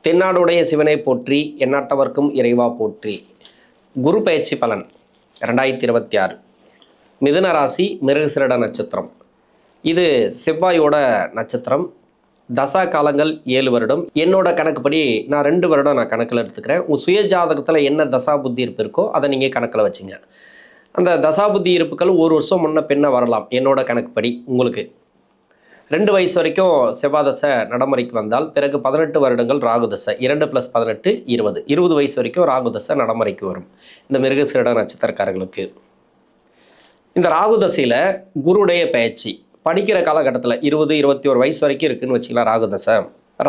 தென்னாடுடைய சிவனை போற்றி எந்நாட்டவர்க்கும் இறைவா போற்றி. குரு பயிற்சி பலன் 2026 மிதுன ராசி மிருகசிரட நட்சத்திரம். இது செவ்வாயோட நட்சத்திரம். தசா காலங்கள் 7 வருடம். என்னோட கணக்குப்படி நான் 2 வருடம் நான் கணக்கில் எடுத்துக்கிறேன். உங்கள் சுய ஜாதகத்தில் என்ன தசா புத்தி இருப்பு இருக்கோ அதை நீங்கள் கணக்கில் வச்சுங்க. அந்த தசா புத்தி இருப்புகள் ஒரு வருஷம் முன்ன பின்ன வரலாம். என்னோட கணக்குப்படி உங்களுக்கு 2 வயசு வரைக்கும் செவ்வாய் தசை நடைமுறைக்கு வந்தால் பிறகு 18 வருடங்கள் ராகு தசை, 2 + 18 20, 20 வயசு வரைக்கும் ராகு தசை நடைமுறைக்கு வரும் இந்த மிருகசீரிட நட்சத்திரக்காரர்களுக்கு. இந்த ராகு தசையில் குருடைய பயிற்சி படிக்கிற காலகட்டத்தில் 20, 21 வயசு வரைக்கும் இருக்குதுன்னு வச்சுக்கலாம். ராகு தசை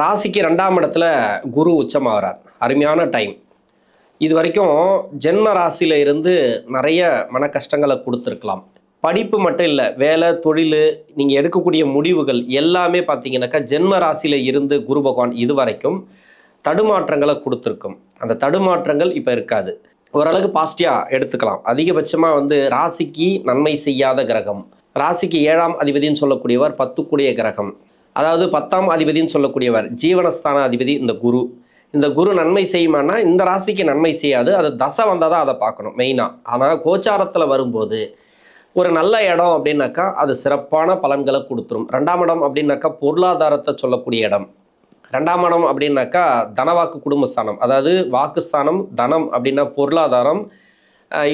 ராசிக்கு 2ஆம் இடத்துல குரு உச்சமாகிறார். அருமையான டைம். இது வரைக்கும் ஜென்ம ராசியில் இருந்து நிறைய மன கஷ்டங்களை கொடுத்துருக்கலாம். படிப்பு மட்டும் இல்லை, வேலை, தொழில், நீங்கள் எடுக்கக்கூடிய முடிவுகள் எல்லாமே பார்த்தீங்கன்னாக்கா ஜென்ம ராசியில் இருந்து குரு பகவான் இது வரைக்கும் தடுமாற்றங்களை கொடுத்துருக்கும். அந்த தடுமாற்றங்கள் இப்போ இருக்காது. ஓரளவுக்கு பாசிட்டிவாக எடுத்துக்கலாம். அதிகபட்சமாக ராசிக்கு நன்மை செய்யாத கிரகம், ராசிக்கு 7ஆம் அதிபதினு சொல்லக்கூடியவர் 10 கிரகம், அதாவது 10ஆம் அதிபதினு சொல்லக்கூடியவர் ஜீவனஸ்தான அதிபதி இந்த குரு. இந்த குரு நன்மை செய்யுமானா இந்த ராசிக்கு நன்மை செய்யாது. அது தசை வந்தால் தான் அதை பார்க்கணும் மெயினாக. ஆனால் கோச்சாரத்தில் வரும்போது ஒரு நல்ல இடம் அப்படின்னாக்கா அது சிறப்பான பலன்களை கொடுத்துரும். 2ஆம் இடம் அப்படின்னாக்கா பொருளாதாரத்தை சொல்லக்கூடிய இடம். 2ஆம் இடம் அப்படின்னாக்கா தனவாக்கு குடும்பஸ்தானம், அதாவது வாக்குஸ்தானம், தனம் அப்படின்னா பொருளாதாரம்,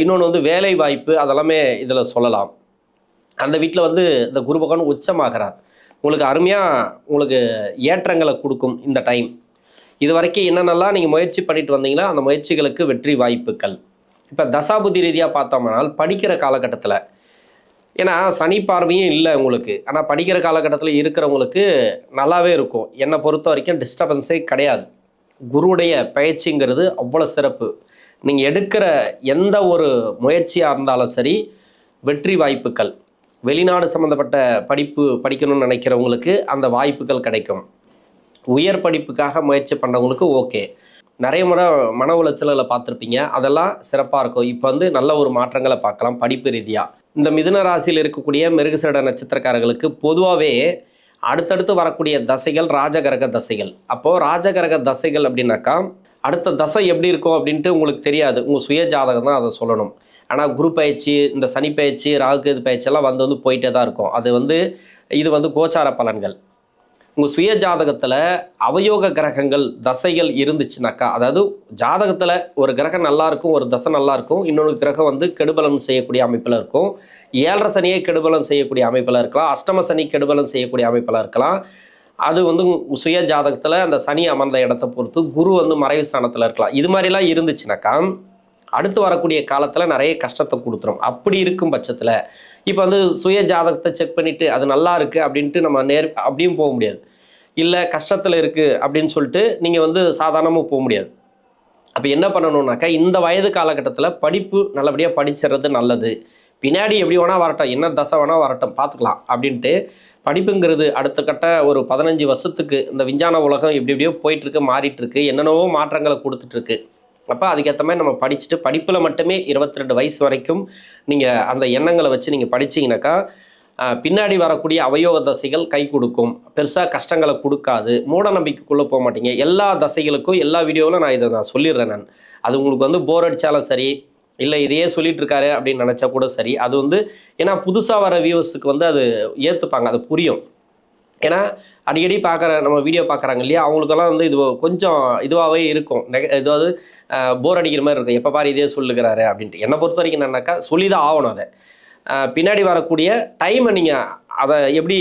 இன்னொன்று வேலை வாய்ப்பு, அதெல்லாமே இதில் சொல்லலாம். அந்த வீட்டில் இந்த குரு பகவான் உச்சமாகிறார். உங்களுக்கு அருமையாக உங்களுக்கு ஏற்றங்களை கொடுக்கும் இந்த டைம். இது வரைக்கும் என்னென்னலாம் நீங்கள் முயற்சி பண்ணிட்டு வந்தீங்கன்னா அந்த முயற்சிகளுக்கு வெற்றி வாய்ப்புகள். இப்போ தசாபுத்தி ரீதியாக பார்த்தோம்னால் படிக்கிற காலகட்டத்தில், ஏன்னா சனி பார்வையும் இல்லை உங்களுக்கு, ஆனால் படிக்கிற காலகட்டத்தில் இருக்கிறவங்களுக்கு நல்லாவே இருக்கும். என்னை பொறுத்த வரைக்கும் டிஸ்டர்பன்ஸே கிடையாது. குருவுடைய பயிற்சிங்கிறது அவ்வளோ சிறப்பு. நீங்கள் எடுக்கிற எந்த ஒரு முயற்சியாக இருந்தாலும் சரி வெற்றி வாய்ப்புகள். வெளிநாடு சம்மந்தப்பட்ட படிப்பு படிக்கணும்னு நினைக்கிறவங்களுக்கு அந்த வாய்ப்புகள் கிடைக்கும். உயர் படிப்புக்காக முயற்சி பண்ணுறவங்களுக்கு ஓகே. நிறைய முறை மன உளைச்சலில் பார்த்துருப்பீங்க, அதெல்லாம் சிறப்பாக இருக்கும். இப்போ நல்ல ஒரு மாற்றங்களை பார்க்கலாம் படிப்பு ரீதியாக. இந்த மிதுன ராசியில் இருக்கக்கூடிய மிருகசீரிட நட்சத்திரக்காரர்களுக்கு பொதுவாகவே அடுத்தடுத்து வரக்கூடிய தசைகள் ராஜகிரக தசைகள். அப்போது ராஜகிரக தசைகள் அப்படின்னாக்கா அடுத்த தசை எப்படி இருக்கும் அப்படின்ட்டு உங்களுக்கு தெரியாது. உங்கள் சுய ஜாதகம் தான் அதை சொல்லணும். ஆனால் குரு பயிற்சி, இந்த சனி பயிற்சி, ராகு பயிற்சியெல்லாம் போயிட்டே தான் இருக்கும். அது இது கோச்சார பலன்கள். உங்கள் சுய ஜாதகத்தில் அவயோக கிரகங்கள் தசைகள் இருந்துச்சுனாக்கா, அதாவது ஜாதகத்தில் ஒரு கிரகம் நல்லா இருக்கும், ஒரு தசை நல்லா இருக்கும், இன்னொரு கிரகம் கெடுபலம் செய்யக்கூடிய அமைப்பில் இருக்கும். 7.5 சனியை கெடுபலம் செய்யக்கூடிய அமைப்பில் இருக்கலாம், அஷ்டம சனி கெடுபலம் செய்யக்கூடிய அமைப்பில் இருக்கலாம். அது சுய ஜாதகத்தில் அந்த சனி அமர்ந்த இடத்தை பொறுத்து குரு மறைவு ஸ்தானத்தில் இருக்கலாம். இது மாதிரிலாம் இருந்துச்சுனாக்கா அடுத்து வரக்கூடிய காலத்தில் நிறைய கஷ்டத்தை கொடுத்துரும். அப்படி இருக்கும் பட்சத்தில் இப்போ சுய ஜாதகத்தை செக் பண்ணிவிட்டு அது நல்லா இருக்குது அப்படின்ட்டு நம்ம அப்படியும் போக முடியாது. இல்லை கஷ்டத்தில் இருக்குது அப்படின்னு சொல்லிட்டு நீங்கள் சாதாரணமாக போக முடியாது. அப்போ என்ன பண்ணணுன்னாக்கா இந்த வயது காலகட்டத்தில் படிப்பு நல்லபடியாக படிச்சிடுறது நல்லது. பின்னாடி எப்படி வேணால் வரட்டும், என்ன தசை வேணால் வரட்டும், பார்த்துக்கலாம் அப்படின்ட்டு படிப்புங்கிறது அடுத்த கட்ட ஒரு 15 வருஷத்துக்கு இந்த விஞ்ஞான உலகம் எப்படியோ போயிட்டுருக்கு, மாறிட்டுருக்கு, என்னென்னவோ மாற்றங்களை கொடுத்துட்ருக்கு. அப்போ அதுக்கேற்ற மாதிரி நம்ம படிச்சுட்டு படிப்பில் மட்டுமே 22 வயசு வரைக்கும் நீங்கள் அந்த எண்ணங்களை வச்சு நீங்கள் படிச்சிங்கனாக்கா பின்னாடி வரக்கூடிய அவயோக தசைகள் கை கொடுக்கும். பெருசாக கஷ்டங்களை கொடுக்காது. மூட நம்பிக்கைக்குள்ளே போக மாட்டீங்க. எல்லா தசைகளுக்கும் எல்லா வீடியோவிலும் நான் சொல்லிடுறேன். நான் அது உங்களுக்கு போர் அடித்தாலும் சரி, இல்லை இதையே சொல்லிட்டு இருக்காரு அப்படின்னு நினச்சா கூட சரி, அது ஏன்னா புதுசாக வர வியூவர்ஸுக்கு அது ஏற்றுப்பாங்க, அது புரியும். ஏன்னா அடிக்கடி நம்ம வீடியோ பார்க்குறாங்க இல்லையா, அவங்களுக்கெல்லாம் இது கொஞ்சம் இதுவாகவே இருக்கும். ஏதாவது போர் அடிக்கிற மாதிரி இருக்கும், எப்போ பாரு இதே சொல்லுகிறாரு அப்படின்ட்டு. என்னை பொறுத்த வரைக்கும் என்னன்னாக்கா சொல்லி தான் ஆகணும். அதை பின்னாடி வரக்கூடிய டைமை நீங்கள் அதை எப்படி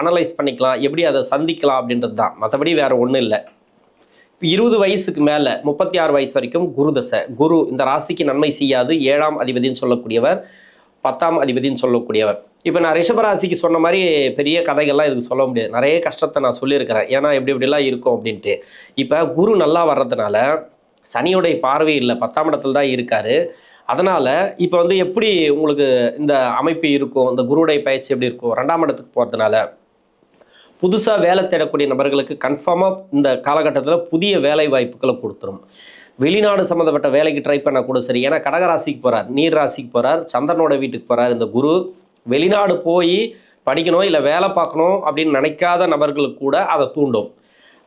அனலைஸ் பண்ணிக்கலாம், எப்படி அதை சந்திக்கலாம் அப்படின்றது தான். மற்றபடி வேறு ஒன்றும் இல்லை. 20 வயசுக்கு மேலே 36 வயசு வரைக்கும் குரு தசை. குரு இந்த ராசிக்கு நன்மை செய்யாது. 7ஆம் அதிபதினு சொல்லக்கூடியவர், 10ஆம் அதிபதினு சொல்லக்கூடியவர். இப்போ நான் ரிஷபராசிக்கு சொன்ன மாதிரி பெரிய கதைகள்லாம் இதுக்கு சொல்ல முடியாது. நிறைய கஷ்டத்தை நான் சொல்லியிருக்கிறேன், ஏன்னா எப்படிலாம் இருக்கும் அப்படின்ட்டு. இப்போ குரு நல்லா வர்றதுனால சனியோடைய பார்வை இல்லை, 10ஆம் இடத்துல தான் இருக்கார். அதனால் இப்போ எப்படி உங்களுக்கு இந்த அமைப்பு இருக்கும், இந்த குருவுடைய பயிற்சி எப்படி இருக்கும், 2ஆம் இடத்துக்கு போகிறதுனால புதுசாக வேலை தேடக்கூடிய நபர்களுக்கு கன்ஃபார்மாக இந்த காலகட்டத்தில் புதிய வேலை வாய்ப்புகளை கொடுத்துரும். வெளிநாடு சம்மந்தப்பட்ட வேலைக்கு ட்ரை பண்ணால் கூட சரி, ஏன்னா கடகராசிக்கு போகிறார், நீர் ராசிக்கு போகிறார், சந்திரனோட வீட்டுக்கு போகிறார் இந்த குரு. வெளிநாடு போய் படிக்கணும் இல்லை வேலை பார்க்கணும் அப்படின்னு நினைக்காத நபர்களுக்கு கூட அதை தூண்டும்.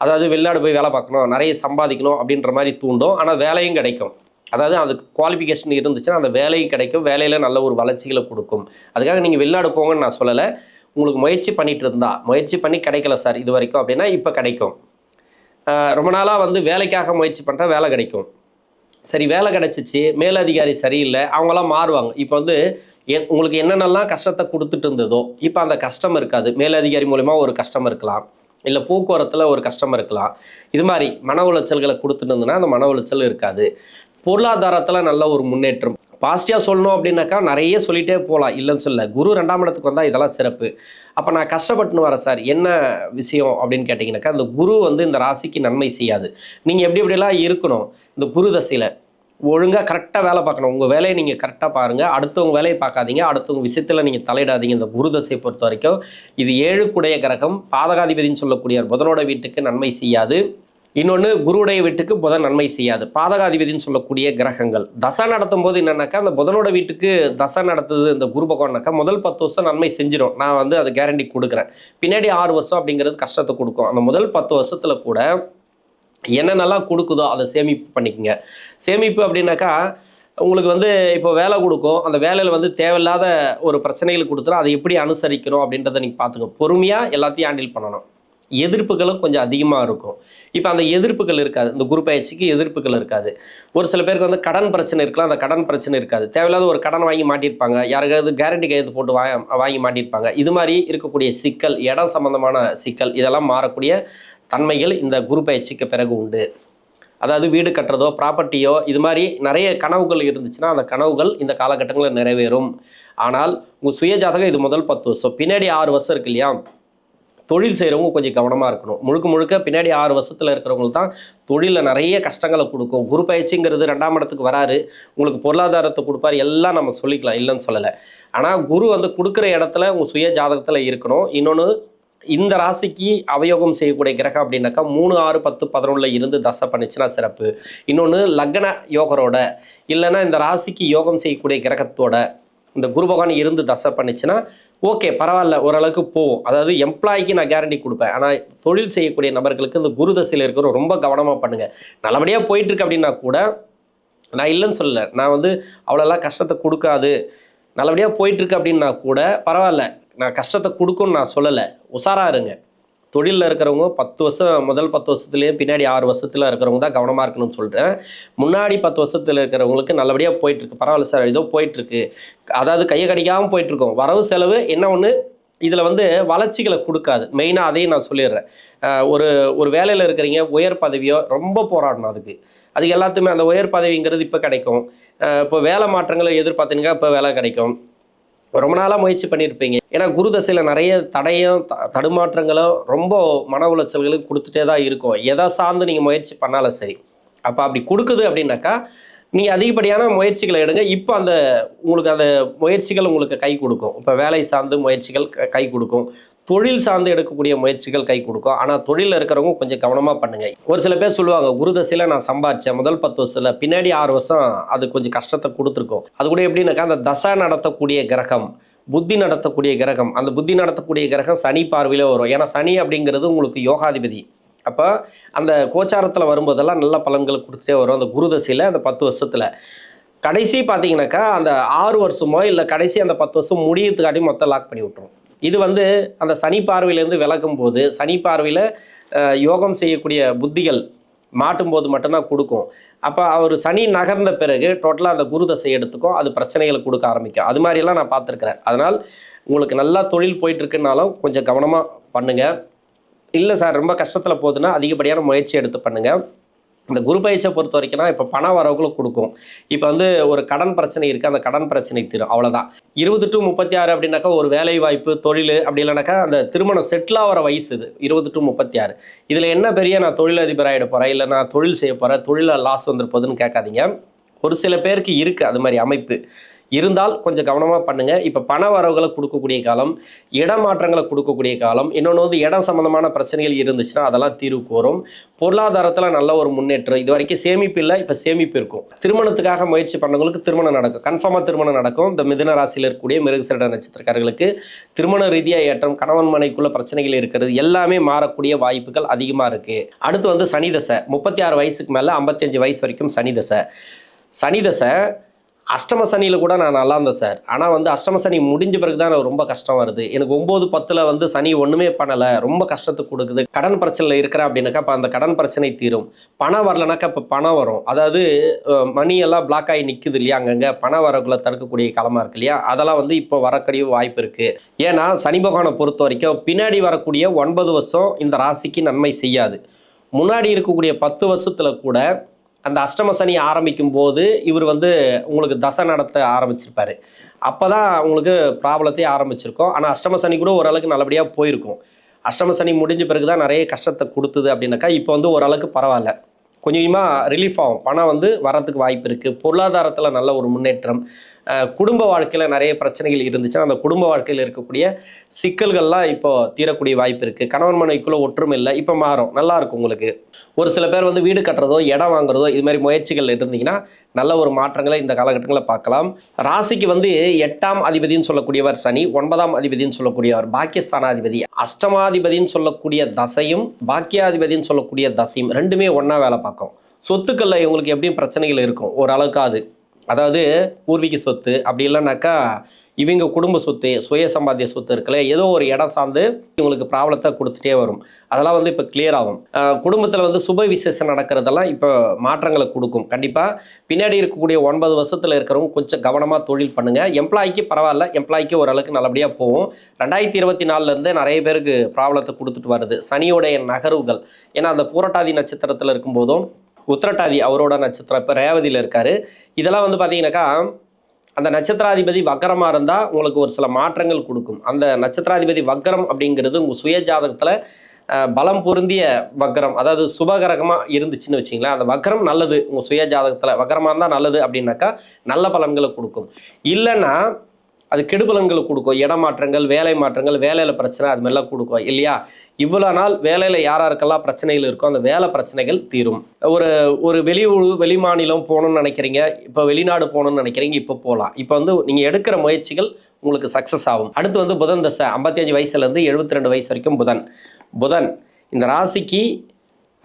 அதாவது வெளிநாடு போய் வேலை பார்க்கணும், நிறைய சம்பாதிக்கணும் அப்படின்ற மாதிரி தூண்டும். ஆனால் வேலையும் கிடைக்கும். அதாவது அதுக்கு குவாலிஃபிகேஷன் இருந்துச்சுன்னா அந்த வேலையும் கிடைக்கும், வேலையில் நல்ல ஒரு வளர்ச்சிகளை கொடுக்கும். அதுக்காக நீங்கள் வெளிநாடு போங்கன்னு நான் சொல்லலை. உங்களுக்கு முயற்சி பண்ணிட்டு இருந்தா, முயற்சி பண்ணி கிடைக்கல சார் இது வரைக்கும் அப்படின்னா இப்போ கிடைக்கும். ரொம்ப நாளாக வந்து வேலைக்காக முயற்சி பண்ணுறேன், வேலை கிடைக்கும். சரி வேலை கிடச்சிச்சு, மேலதிகாரி சரியில்லை, அவங்களாம் மாறுவாங்க. இப்போ வந்து உங்களுக்கு என்னென்னலாம் கஷ்டத்தை கொடுத்துட்டு இருந்ததோ இப்போ அந்த கஷ்டம் இருக்காது. மேலதிகாரி மூலமா ஒரு கஷ்டம் இருக்கலாம், இல்லை போக்குவரத்தில் ஒரு கஷ்டம் இருக்கலாம். இது மாதிரி மன உளைச்சல்களை கொடுத்துட்டு இருந்ததுன்னா அந்த மன உளைச்சல் இருக்காது. பொருளாதாரத்தில் நல்ல ஒரு முன்னேற்றம். பாசிட்டிவாக சொல்லணும் அப்படின்னாக்கா நிறைய சொல்லிகிட்டே போகலாம், இல்லைன்னு சொல்ல. குரு 2ஆம் இடத்துக்கு வந்தால் இதெல்லாம் சிறப்பு. அப்போ நான் கஷ்டப்பட்டுன்னு வரேன் சார், என்ன விஷயம் அப்படின்னு கேட்டிங்கனாக்கா, அந்த குரு வந்து இந்த ராசிக்கு நன்மை செய்யாது. நீங்கள் எப்படி எப்படிலாம் இருக்கணும் இந்த குரு தசையில், ஒழுங்காக கரெக்டாக வேலை பார்க்கணும். உங்கள் வேலையை நீங்கள் கரெக்டாக பாருங்கள், அடுத்தவங்க வேலையை பார்க்காதீங்க, அடுத்தவங்க விஷயத்தில் நீங்கள் தலையிடாதீங்க. இந்த குரு தசையை பொறுத்த வரைக்கும் இது 7 குடைய கிரகம், பாதகாதிபதினு சொல்லக்கூடிய புதனோட வீட்டுக்கு நன்மை செய்யாது. இன்னொன்று குருவுடைய வீட்டுக்கு புதன் நன்மை செய்யாது. பாதகாதிபதினு சொல்லக்கூடிய கிரகங்கள் தசை நடத்தும் போது என்னன்னாக்கா, அந்த புதனோட வீட்டுக்கு தசை நடத்துது இந்த குரு பகவான்னாக்கா முதல் 10 வருஷம் நன்மை செஞ்சிடும். நான் வந்து அது கேரண்டி கொடுக்குறேன். பின்னாடி 6 வருஷம் அப்படிங்கிறது கஷ்டத்தை கொடுக்கும். அந்த முதல் 10 வருஷத்துல கூட என்னென்னலாம் கொடுக்குதோ அதை சேமிப்பு பண்ணிக்கோங்க. சேமிப்பு அப்படின்னாக்கா உங்களுக்கு வந்து இப்போ வேலை கொடுக்கும், அந்த வேலையில் வந்து தேவையில்லாத ஒரு பிரச்சனைகள் கொடுத்துரும். அதை எப்படி அனுசரிக்கணும் அப்படின்றத நீங்கள் பார்த்துக்கணும். பொறுமையாக எல்லாத்தையும் ஹேண்டில் பண்ணணும். எதிர்ப்புகளும் கொஞ்சம் அதிகமாக இருக்கும். இப்போ அந்த எதிர்ப்புகள் இருக்காது, இந்த குரு பயிற்சிக்கு எதிர்ப்புகள் இருக்காது. ஒரு சில பேருக்கு வந்து கடன் பிரச்சனை இருக்கலாம், அந்த கடன் பிரச்சனை இருக்காது. தேவையில்லாத ஒரு கடன் வாங்கி மாட்டியிருப்பாங்க, யாருக்காவது கேரண்டி கையெழுத்து போட்டு வாங்கி மாட்டியிருப்பாங்க. இது மாதிரி இருக்கக்கூடிய சிக்கல், இடம் சம்பந்தமான சிக்கல், இதெல்லாம் மாறக்கூடிய தன்மைகள் இந்த குரு பயிற்சிக்கு பிறகு உண்டு. அதாவது வீடு கட்டுறதோ ப்ராப்பர்ட்டியோ இது மாதிரி நிறைய கனவுகள் இருந்துச்சுன்னா அந்த கனவுகள் இந்த காலகட்டங்களில் நிறைவேறும். ஆனால் உங்கள் சுய ஜாதகம் இது முதல் 10 வருஷம், பின்னாடி 6 வருஷம் இருக்கு இல்லையா, தொழில் செய்கிறவங்க கொஞ்சம் கவனமாக இருக்கணும். முழுக்க பின்னாடி 6 வருஷத்தில் இருக்கிறவங்களுக்கு தான் தொழிலில் நிறைய கஷ்டங்களை கொடுக்கும். குரு பயிற்சிங்கிறது 2ஆம் இடத்துக்கு வராரு, உங்களுக்கு பொருளாதாரத்தை கொடுப்பார், எல்லாம் நம்ம சொல்லிக்கலாம், இல்லைன்னு சொல்லலை. ஆனால் குரு வந்து கொடுக்குற இடத்துல உங்கள் சுய ஜாதகத்தில் இருக்கணும். இன்னொன்று, இந்த ராசிக்கு அவயோகம் செய்யக்கூடிய கிரகம் அப்படின்னாக்கா 3, 6, 10, 11 இருந்து தசை பண்ணிச்சுன்னா சிறப்பு. இன்னொன்று லக்ன யோகரோட இல்லைன்னா இந்த ராசிக்கு யோகம் செய்யக்கூடிய கிரகத்தோட இந்த குரு பகவான் இருந்து தசை பண்ணிச்சுன்னா ஓகே, பரவாயில்ல, ஓரளவுக்கு போகும். அதாவது எம்ப்ளாய்க்கு நான் கேரண்டி கொடுப்பேன். ஆனால் தொழில் செய்யக்கூடிய நபர்களுக்கு இந்த குரு தசையில் இருக்கிற ரொம்ப கவனமாக பண்ணுங்கள். நல்லபடியாக போயிட்டுருக்கு அப்படின்னா கூட நான் இல்லைன்னு சொல்லலை, நான் வந்து அவ்வளோலாம் கஷ்டத்தை கொடுக்காது, நல்லபடியாக போயிட்டுருக்கு அப்படின்னா கூட பரவாயில்ல, நான் கஷ்டத்தை கொடுக்குன்னு நான் சொல்லலை. உஷாராக இருங்க. தொழிலில் இருக்கிறவங்க 10 வருஷம் முதல் 10 வருஷத்துலேயே பின்னாடி 6 வருஷத்தில் இருக்கிறவங்க தான் கவனமாக இருக்கணும்னு சொல்கிறேன். முன்னாடி 10 வருஷத்தில் இருக்கிறவங்களுக்கு நல்லபடியாக போயிட்டுருக்கு, பரவாயில்ல சார் ஏதோ போயிட்டுருக்கு, அதாவது கையை கடிக்காமல் போயிட்டுருக்கோம். வரவு செலவு என்ன ஒன்று இதில் வந்து வளர்ச்சிகளை கொடுக்காது. மெயினாக அதையும் நான் சொல்லிடுறேன். ஒரு வேலையில் இருக்கிறீங்க, உயர் பதவியோ ரொம்ப போராடணும் அதுக்கு எல்லாத்துமே. அந்த உயர் பதவிங்கிறது இப்போ கிடைக்கும். இப்போ வேலை மாற்றங்களை எதிர்பார்த்தீங்கன்னா இப்போ வேலை கிடைக்கும். ரொம்ப நாளாக முயற்சி பண்ணியிருப்பீங்க. ஏன்னா குரு தசையில் நிறைய தடையும் தடுமாற்றங்களும் ரொம்ப மன உளைச்சல்களும் கொடுத்துட்டே தான் இருக்கும். எதை சார்ந்து நீங்கள் முயற்சி பண்ணாலும் சரி. அப்போ அப்படி கொடுக்குது அப்படின்னாக்கா நீங்கள் அதிகப்படியான முயற்சிகளை எடுங்க. இப்போ உங்களுக்கு அந்த முயற்சிகள் உங்களுக்கு கை கொடுக்கும். இப்போ வேலை சார்ந்து முயற்சிகள் கை கொடுக்கும், தொழில் சார்ந்து எடுக்கக்கூடிய முயற்சிகள் கை கொடுக்கும். ஆனால் தொழிலில் இருக்கிறவங்க கொஞ்சம் கவனமாக பண்ணுங்க. ஒரு சில பேர் சொல்லுவாங்க, குரு தசையில் நான் சம்பாதிச்சேன் முதல் 10 வருஷத்தில், பின்னாடி 6 வருஷம் அது கொஞ்சம் கஷ்டத்தை கொடுத்துருக்கோம். அது கூட எப்படின்னாக்கா அந்த தசை நடத்தக்கூடிய கிரகம், புத்தி நடத்தக்கூடிய கிரகம், அந்த புத்தி நடத்தக்கூடிய கிரகம் சனி பார்வையில் வரும். ஏன்னா சனி அப்படிங்கிறது உங்களுக்கு யோகாதிபதி. அப்போ அந்த கோச்சாரத்தில் வரும்போதெல்லாம் நல்ல பலன்கள் கொடுத்துட்டே வரும். அந்த குரு தசையில் அந்த 10 வருஷத்தில் கடைசி பார்த்தீங்கன்னாக்கா அந்த 6 வருஷமோ இல்லை கடைசி அந்த 10 வருஷம் முடியறதுக்காட்டி மொத்தம் லாக் பண்ணி விட்டுரும். இது வந்து அந்த சனி பார்வையிலேருந்து விலகும் போது, சனி பார்வையில் யோகம் செய்யக்கூடிய புத்திகள் மாட்டும் போது மட்டும்தான் கொடுக்கும். அப்போ அவர் சனி நகர்ந்த பிறகு டோட்டலாக அந்த குரு தசை எடுத்துக்கும், அது பிரச்சனைகளை கொடுக்க ஆரம்பிக்கும். அது மாதிரியெல்லாம் நான் பார்த்துருக்குறேன். அதனால் உங்களுக்கு நல்லா தொழில் போயிட்டுருக்குனாலும் கொஞ்சம் கவனமாக பண்ணுங்கள். இல்லை சார் ரொம்ப கஷ்டத்தில் போகுதுன்னா அதிகப்படியான முயற்சி எடுத்து பண்ணுங்கள். இந்த குரு பயிற்சியை பொறுத்த வரைக்கும்னா இப்போ பண வரவுகளும் கொடுக்கும். இப்போ வந்து ஒரு கடன் பிரச்சனை இருக்குது, அந்த கடன் பிரச்சனை தீரும், அவ்வளோதான். 20 to 36 அப்படின்னாக்கா ஒரு வேலை வாய்ப்பு, தொழில், அப்படி இல்லைனாக்கா அந்த திருமணம் செட்டில் ஆகிற வயசு இது 20 to 36. இதில் என்ன பெரிய நான் தொழிலதிபர் ஆகிட போகிறேன், இல்லை நான் தொழில் செய்ய போகிறேன், தொழிலில் லாஸ் வந்துருப்போதுன்னு கேட்காதீங்க. ஒரு சில பேருக்கு இருக்குது அது மாதிரி அமைப்பு. இருந்தால் கொஞ்சம் கவனமாக பண்ணுங்கள். இப்போ பண வரவுகளை கொடுக்கக்கூடிய காலம், இடமாற்றங்களை கொடுக்கக்கூடிய காலம். இன்னொன்று வந்து இடம் சம்மந்தமான பிரச்சனைகள் இருந்துச்சுன்னா அதெல்லாம் தீர்வுக்கு வரும். பொருளாதாரத்தில் நல்ல ஒரு முன்னேற்றம். இது வரைக்கும் சேமிப்பு இல்லை, இப்போ சேமிப்பு இருக்கும். திருமணத்துக்காக முயற்சி பண்ணவங்களுக்கு திருமணம் நடக்கும், கன்ஃபார்மாக திருமணம் நடக்கும். இந்த மிதுன ராசியில் இருக்கக்கூடிய மிருகசீரிட நட்சத்திரக்காரர்களுக்கு திருமண ரீதியாக ஏற்றம், கணவன் மனைக்குள்ள பிரச்சனைகள் இருக்கிறது எல்லாமே மாறக்கூடிய வாய்ப்புகள் அதிகமாக இருக்குது. அடுத்து வந்து சனி தசை. 36 வயசுக்கு மேலே 55 வயசு வரைக்கும் சனி தசை. சனி தசை அஷ்டம சனியில் கூட நான் நல்லா இருந்தேன் சார். ஆனால் வந்து அஷ்டம சனி முடிஞ்ச பிறகு தான் எனக்கு ரொம்ப கஷ்டம் வருது. எனக்கு 9, 10 வந்து சனி ஒன்றுமே பண்ணலை, ரொம்ப கஷ்டத்துக்கு கொடுக்குது. கடன் பிரச்சனையில் இருக்கிறேன் அப்படின்னாக்கா இப்போ அந்த கடன் பிரச்சனை தீரும். பணம் வரலனாக்கா இப்போ பணம் வரும். அதாவது மணி எல்லாம் பிளாக் ஆகி நிற்குது இல்லையா, அங்கங்கே பணம் வரக்குள்ள தடுக்கக்கூடிய காலமாக இருக்கு இல்லையா, அதெல்லாம் வந்து இப்போ வரக்கூடிய வாய்ப்பு இருக்குது. ஏன்னா சனி பகவானை பொறுத்த வரைக்கும் பின்னாடி வரக்கூடிய 9 வருஷம் இந்த ராசிக்கு நன்மை செய்யாது. முன்னாடி இருக்கக்கூடிய 10 வருஷத்தில் கூட அந்த அஷ்டம சனி ஆரம்பிக்கும் போது இவர் வந்து உங்களுக்கு தசை நடத்த ஆரம்பிச்சிருப்பாரு. அப்போ தான் உங்களுக்கு ப்ராப்ளத்தையே ஆரம்பிச்சிருக்கோம். ஆனால் அஷ்டம சனி கூட ஓரளவுக்கு நல்லபடியாக போயிருக்கும். அஷ்டம சனி முடிஞ்ச பிறகு தான் நிறைய கஷ்டத்தை கொடுத்தது அப்படின்னாக்கா இப்போ வந்து ஓரளவுக்கு பரவாயில்ல, கொஞ்சம் கொஞ்சமாக ரிலீஃப் ஆகும். பணம் வந்து வரத்துக்கு வாய்ப்பு இருக்குது. பொருளாதாரத்தில் நல்ல ஒரு முன்னேற்றம். குடும்ப வாழ்க்கையில் நிறைய பிரச்சனைகள் இருந்துச்சுன்னா அந்த குடும்ப வாழ்க்கையில் இருக்கக்கூடிய சிக்கல்கள்லாம் இப்போ தீரக்கூடிய வாய்ப்பு இருக்குது. கணவன் மனைவிக்குள்ளே ஒற்றுமை இல்லை, இப்போ மாறும், நல்லா இருக்கும் உங்களுக்கு. ஒரு சில பேர் வந்து வீடு கட்டுறதோ இடம் வாங்குறதோ இது மாதிரி முயற்சிகள் இருந்தீங்கன்னா நல்ல ஒரு மாற்றங்களை இந்த காலகட்டங்களில் பார்க்கலாம். ராசிக்கு வந்து 8ஆம் அதிபதினு சொல்லக்கூடியவர் சனி, 9ஆம் அதிபதினு சொல்லக்கூடியவர் பாக்கியஸ்தானாதிபதி, அஷ்டமாதிபதினு சொல்லக்கூடிய தசையும் பாக்கியாதிபதினு சொல்லக்கூடிய தசையும் ரெண்டுமே ஒன்றா வேலை பார்க்கும். சொத்துக்களில் இவங்களுக்கு எப்படியும் பிரச்சனைகள் இருக்கும் ஓரளவுக்காது. அதாவது பூர்வீக சொத்து அப்படி இல்லைனாக்கா இவங்க குடும்ப சொத்து, சுய சம்பாத்திய சொத்து இருக்குல்ல, ஏதோ ஒரு இடம் சார்ந்து இவங்களுக்கு ப்ராப்ளத்தை கொடுத்துட்டே வரும். அதெல்லாம் வந்து இப்போ கிளியர் ஆகும். குடும்பத்தில் வந்து சுப விசேஷம் நடக்கிறதெல்லாம் இப்போ மாற்றங்களை கொடுக்கும். கண்டிப்பாக பின்னாடி இருக்கக்கூடிய 9 வருஷத்தில் இருக்கிறவங்க கொஞ்சம் கவனமாக தொழில் பண்ணுங்கள். எம்ப்ளாய்க்கு பரவாயில்ல, எம்ப்ளாய்க்கு ஓரளவுக்கு நல்லபடியாக போகும். 2024 நிறைய பேருக்கு ப்ராப்ளத்தை கொடுத்துட்டு வருது சனியோடைய நகர்வுகள். ஏன்னா அந்த பூரட்டாதி நட்சத்திரத்தில் இருக்கும்போதும் உத்திரட்டாதி அவரோட நட்சத்திரம் இப்போ ரேவதியில் இருக்கார். இதெல்லாம் வந்து பார்த்தீங்கன்னாக்கா அந்த நட்சத்திராதிபதி வக்கரமாக இருந்தால் உங்களுக்கு ஒரு சில மாற்றங்கள் கொடுக்கும். அந்த நட்சத்திராதிபதி வக்கரம் அப்படிங்கிறது உங்கள் சுய ஜாதகத்தில் பலம் பொருந்திய வக்கரம், அதாவது சுபகரகமாக இருந்துச்சுன்னு வச்சிங்களேன், அந்த வக்கரம் நல்லது. உங்கள் சுய ஜாதகத்தில் வக்கரமாக இருந்தால் நல்லது அப்படின்னாக்கா நல்ல பலன்களை கொடுக்கும். இல்லைன்னா அது கெடுபலன்களை கொடுக்கும். இடமாற்றங்கள், வேலை மாற்றங்கள், வேலையில் பிரச்சனை அது மாதிரிலாம் கொடுக்கும் இல்லையா. இவ்வளோ நாள் வேலையில் யாராருக்கெல்லாம் பிரச்சனைகள் இருக்கோ அந்த வேலை பிரச்சனைகள் தீரும். ஒரு வெளி மாநிலம் போகணுன்னு நினைக்கிறீங்க, இப்போ வெளிநாடு போகணுன்னு நினைக்கிறீங்க, இப்போ போகலாம். இப்போ வந்து நீங்கள் எடுக்கிற முயற்சிகள் உங்களுக்கு சக்ஸஸ் ஆகும். அடுத்து வந்து புதன் தசை. 55 வயசுலேருந்து 72 வயசு வரைக்கும் புதன் இந்த ராசிக்கு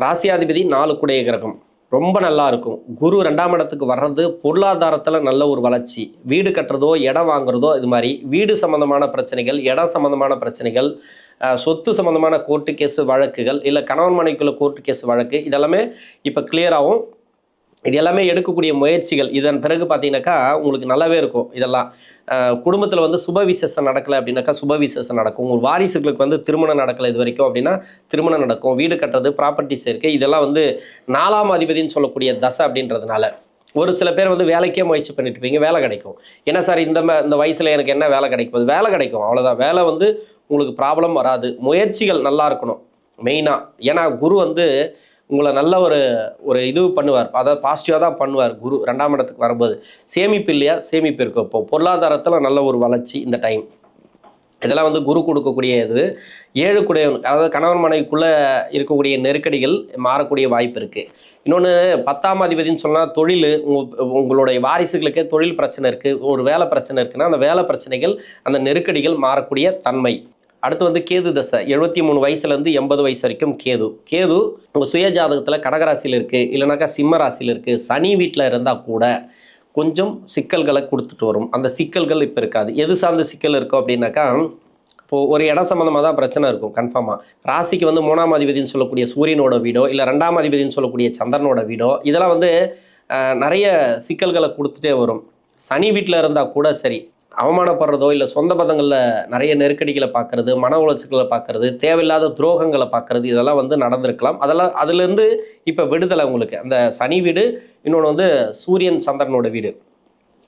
ராசியாதிபதி 4 கூடைய கிரகம், ரொம்ப நல்லா இருக்கும். குரு 2ஆம் இடத்துக்கு வர்றது பொருளாதாரத்தில் நல்ல ஒரு வளர்ச்சி. வீடு கட்டுறதோ இடம் வாங்குறதோ இது மாதிரி வீடு சம்மந்தமான பிரச்சனைகள், இடம் சம்மந்தமான பிரச்சனைகள், சொத்து சம்மந்தமான கோர்ட்டு கேஸு வழக்குகள், இல்லை கணவன் மனைவிக்குள்ள கோர்ட்டு கேஸு வழக்கு, இதெல்லாமே இப்போ கிளியராகவும். இது எல்லாமே எடுக்கக்கூடிய முயற்சிகள் இதன் பிறகு பார்த்தீங்கன்னாக்கா உங்களுக்கு நல்லாவே இருக்கும். இதெல்லாம் குடும்பத்தில் வந்து சுப விசேஷம் நடக்கலை அப்படின்னாக்கா சுப விசேஷம் நடக்கும். உங்கள் வாரிசுகளுக்கு வந்து திருமணம் நடக்கலை இது வரைக்கும் அப்படின்னா திருமணம் நடக்கும். வீடு கட்டுறது, ப்ராப்பர்ட்டிஸ் இருக்குது, இதெல்லாம் வந்து 4ஆம் அதிபதினு சொல்லக்கூடிய தசை அப்படின்றதுனால ஒரு சில பேர் வந்து வேலைக்கே முயற்சி பண்ணிட்டு இருப்பீங்க, வேலை கிடைக்கும். ஏன்னா சார் இந்த வயசில் எனக்கு என்ன வேலை கிடைக்கும், வேலை கிடைக்கும், அவ்வளோதான். வேலை வந்து உங்களுக்கு ப்ராப்ளம் வராது. முயற்சிகள் நல்லா இருக்கணும் மெயினாக. ஏன்னா குரு வந்து உங்களை நல்ல ஒரு இது பண்ணுவார், அதாவது பாசிட்டிவாக தான் பண்ணுவார். குரு 2ஆம் இடத்துக்கு வரும்போது சேமிப்பு இல்லையா, சேமிப்பு இருக்கும். இப்போ பொருளாதாரத்தில் நல்ல ஒரு வளர்ச்சி இந்த டைம். இதெல்லாம் வந்து குரு கொடுக்கக்கூடிய இது. 7 கூடையவன், அதாவது கணவன் மனைவிக்குள்ளே இருக்கக்கூடிய நெருக்கடிகள் மாறக்கூடிய வாய்ப்பு இருக்குது. இன்னொன்று 10ஆம் அதிபதினு சொன்னால் தொழில், உங்களுடைய வாரிசுகளுக்கே தொழில் பிரச்சனை இருக்குது, ஒரு வேலை பிரச்சனை இருக்குன்னா அந்த வேலை பிரச்சனைகள், அந்த நெருக்கடிகள் மாறக்கூடிய தன்மை. அடுத்து வந்து கேது தசை. 73 வயசுலேருந்து 80 வயசு வரைக்கும் கேது உங்கள் சுய ஜாதகத்தில் கடகராசியில் இருக்குது, இல்லைனாக்கா சிம்ம ராசியில் இருக்குது. சனி வீட்டில் இருந்தால் கூட கொஞ்சம் சிக்கல்களை கொடுத்துட்டு வரும். அந்த சிக்கல்கள் இப்போ இருக்காது. எது சார்ந்த சிக்கல் இருக்கும் அப்படின்னாக்கா இப்போது ஒரு இடம் சம்மந்தமாக தான் பிரச்சனை இருக்கும் கன்ஃபார்மாக. ராசிக்கு வந்து 3ஆம் அதிபதினு சொல்லக்கூடிய சூரியனோட வீடோ, இல்லை 2ஆம் அதிபதினு சொல்லக்கூடிய சந்திரனோட வீடோ, இதெல்லாம் வந்து நிறைய சிக்கல்களை கொடுத்துட்டே வரும். சனி வீட்டில் இருந்தால் கூட சரி, அவமானப்படுறதோ இல்லை சொந்த பந்தங்களில் நிறைய நெருக்கடிகளை பார்க்குறது, மன உளைச்சல்களை பார்க்குறது, தேவையில்லாத துரோகங்களை பார்க்குறது, இதெல்லாம் வந்து நடந்திருக்கலாம். அதெல்லாம் அதுலேருந்து இப்போ விடுதலை உங்களுக்கு. அந்த சனி வீடு, இன்னொன்று வந்து சூரியன் சந்திரனோட வீடு.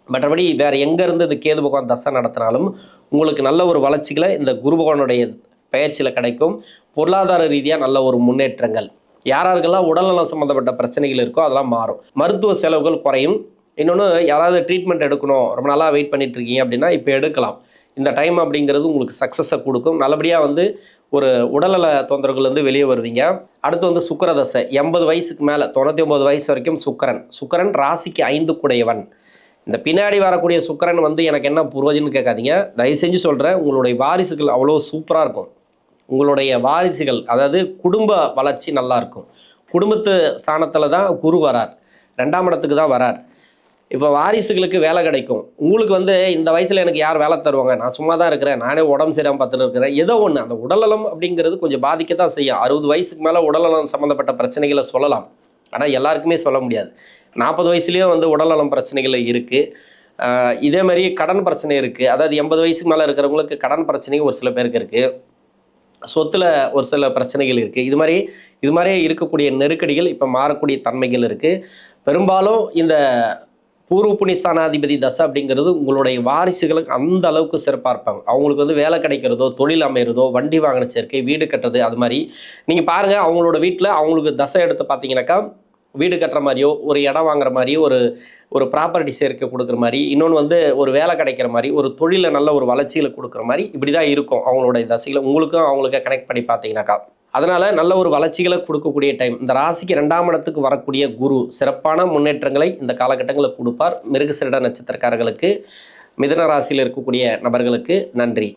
மற்றபடி வேறு எங்கேருந்து இது கேது பகவான் தசை நடத்தினாலும் உங்களுக்கு நல்ல ஒரு வளர்ச்சிகளை இந்த குரு பகவானுடைய பயிற்சியில் கிடைக்கும். பொருளாதார ரீதியாக நல்ல ஒரு முன்னேற்றங்கள். யாராருக்கெல்லாம் உடல்நலம் சம்மந்தப்பட்ட பிரச்சனைகள் இருக்கோ அதெல்லாம் மாறும். மருத்துவ செலவுகள் குறையும். இன்னொன்று யாராவது ட்ரீட்மெண்ட் எடுக்கணும், ரொம்ப நாளாக வெயிட் பண்ணிட்டு இருக்கீங்க அப்படின்னா இப்போ எடுக்கலாம். இந்த டைம் அப்படிங்கிறது உங்களுக்கு சக்ஸஸை கொடுக்கும். நல்லபடியாக வந்து ஒரு உடல்நல தொந்தரவுலேருந்து வெளியே வருவீங்க. அடுத்து வந்து சுக்கிரதசை 80 வயசுக்கு மேலே 99 வயசு வரைக்கும் சுக்கிரன் ராசிக்கு 5 குடையவன். இந்த பின்னாடி வரக்கூடிய சுக்கிரன் வந்து எனக்கு என்ன புரோஜனம்னு கேட்காதீங்க. தயவு செஞ்சு சொல்கிறேன், உங்களுடைய வாரிசுகள் அவ்வளோ சூப்பராக இருக்கும். உங்களுடைய வாரிசுகள் அதாவது குடும்ப வளர்ச்சி நல்லா இருக்கும். குடும்பத்து ஸ்தானத்தில் தான் குரு வரார், 2ஆம் இடத்துக்கு தான் வரார். இப்போ வாரிசுகளுக்கு வேலை கிடைக்கும். உங்களுக்கு வந்து இந்த வயசில் எனக்கு யார் வேலை தருவாங்க, நான் சும்மா தான் இருக்கிறேன், நானே உடம்பு சரியாமல் பார்த்துட்டு இருக்கிறேன், ஏதோ ஒன்று. அந்த உடல்நலம் அப்படிங்கிறது கொஞ்சம் பாதிக்க தான் செய்யும். 60 வயசுக்கு மேலே உடல்நலம் சம்மந்தப்பட்ட பிரச்சனைகளை சொல்லலாம், ஆனால் எல்லாருக்குமே சொல்ல முடியாது. 40 வயசுலேயும் வந்து உடல்நலம் பிரச்சனைகள் இருக்குது. இதே மாதிரி கடன் பிரச்சனை இருக்குது. அதாவது 80 வயசுக்கு மேலே இருக்கிறவங்களுக்கு கடன் பிரச்சனை ஒரு சில பேருக்கு இருக்குது. சொத்துல ஒரு சில பிரச்சனைகள் இருக்குது. இது மாதிரியே இருக்கக்கூடிய நெருக்கடிகள் இப்போ மாறக்கூடிய தன்மைகள் இருக்குது. பெரும்பாலும் இந்த பூர்வ புண்ணியஸ்தானாதிபதி தசை அப்படிங்கிறது உங்களுடைய வாரிசுகளுக்கு அந்த அளவுக்கு சிறப்பாக இருப்பாங்க. அவங்களுக்கு வந்து வேலை கிடைக்கிறதோ, தொழில் அமைகிறதோ, வண்டி வாங்கின சேர்க்கை, வீடு கட்டுறது, அது மாதிரி நீங்கள் பாருங்கள். அவங்களோட வீட்டில் அவங்களுக்கு தசை எடுத்து பார்த்தீங்கன்னாக்கா வீடு கட்டுற மாதிரியோ, ஒரு இடம் வாங்குற மாதிரியோ, ஒரு ப்ராப்பர்ட்டி சேர்க்கை கொடுக்குற மாதிரி, இன்னொன்று வந்து ஒரு வேலை கிடைக்கிற மாதிரி, ஒரு தொழிலில் நல்ல ஒரு வளர்ச்சியில் கொடுக்குற மாதிரி இப்படி தான் இருக்கும் அவங்களுடைய தசையில். உங்களுக்கும் அவங்களுக்கு கனெக்ட் பண்ணி பார்த்தீங்கன்னாக்கா அதனால் நல்ல ஒரு வளர்ச்சிகளை கொடுக்கக்கூடிய டைம். இந்த ராசிக்கு 2ஆம் இடத்துக்கு வரக்கூடிய குரு சிறப்பான முன்னேற்றங்களை இந்த காலகட்டங்களில் கொடுப்பார். மிருகசீரிட நட்சத்திரக்காரர்களுக்கு, மிதுன ராசியில் இருக்கக்கூடிய நபர்களுக்கு நன்றி.